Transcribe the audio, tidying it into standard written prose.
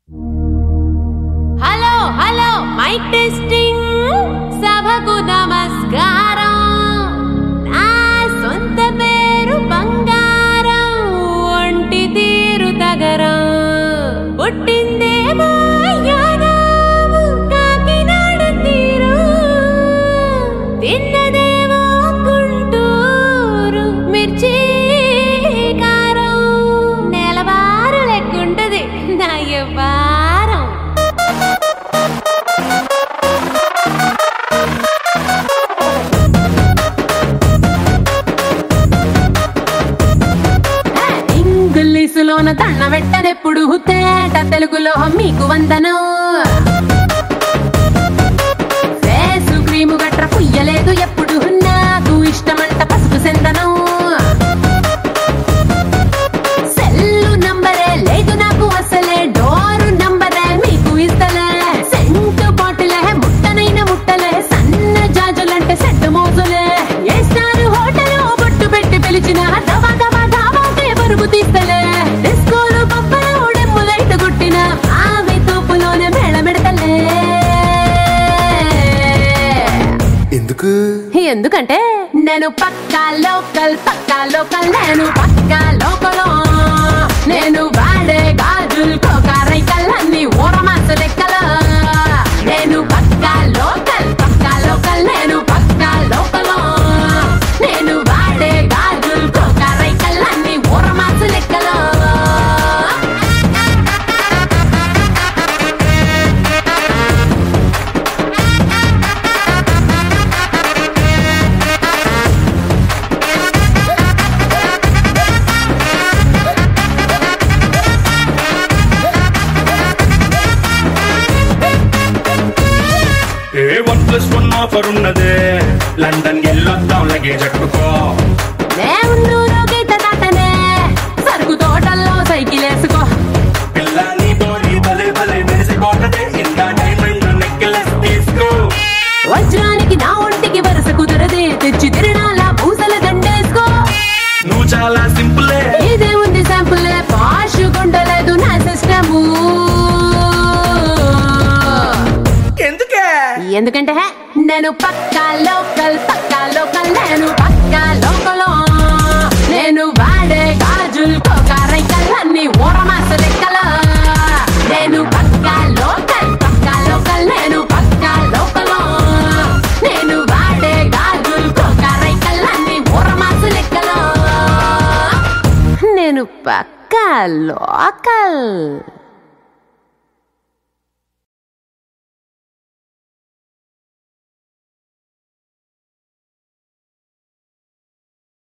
Hello hello mic testing సభకు నమస్కారం. నా సొంత పేరు బంగారం, ఒంటి తీరు తగరం. పుట్టిందేమో యానాము కాకినాడ తీరు, తిన్నదేమో గుంటూరు మిర్చి కారం. నెలవారు లెక్కుంటది నా యవ్వారం. ఇంగ్లీషులోన దండ పెట్టనెప్పుడు, తేట తెలుగులో మీకు వందనం. ఫేసు క్రీము గట్ర పుయ్యలేదు ఎప్పుడు, నాకు ఇష్టమంట పసుపు సెందనం. సెల్లు నంబరే లేదు నాకు అసలే, డోరు నంబరే మీకు ఇస్తలే. సెంటు బాటిలే ముట్టనైన ముట్టలే, సన్న జాజులంటే సెట్ మోజులే. ఏ స్టార్ హోటల్ బొట్టు పెట్టి పిలిచిన దవా దవా దావాకే బరువు తీస్తలే. డిస్కోలు పప్పలు డెమ్ము లైట్ గుట్టిన ఆవి తోపులోనే మేళమెడతలే. ఎందుకంటే నేను పక్కా లోకల్, నేను పక్కా లోకల్. నేను వాడే గాజులు కోకారైకల్ అన్ని ఊరమాస లెక్కలు. నేను పక్కా లోకల్, నేను పక్కా లోకల్. నేను వాడే గాజులు కోకారైకల్ అన్ని ఊరమాస లెక్కలు. OnePlus1 ఆఫర్ ఉన్నదే, లండన్ ఎల్లొద్దాం లగేజ్ అట్టుకో. దేవుళ్ళూరు గీత దాటనే, సరుకు తోటల్లో సైకిల్ వేసుకో. పిల్లని తోడి భలే భలే మెరిసిపోతదే, ఇంకా డైమండ్ నెక్లెస్ తీసుకో. వజ్రానికి నా ఒంటికి వరుస కుదరదే, తెచ్చి తిరణాల పూసల దండేసుకో. నువ్వు చాలా సింపులే, ఇదే ఉంది శాంపులే, పాష్ గుండలేదు నా సిస్టము. ఎందుకంటే నేను పక్కా లోకల్, నేను పక్కా లోకల్. నేను వాడే గాజులు కోకారైకల్ అన్ని ఊరమాస లెక్కలు. నేను పక్కా లోకల్, నేను పక్కా లోకల్. నేను వాడే గాజులు కోకారైకల్ అన్ని ఊరమాస లెక్కలు. నేను పక్కా లోకల్.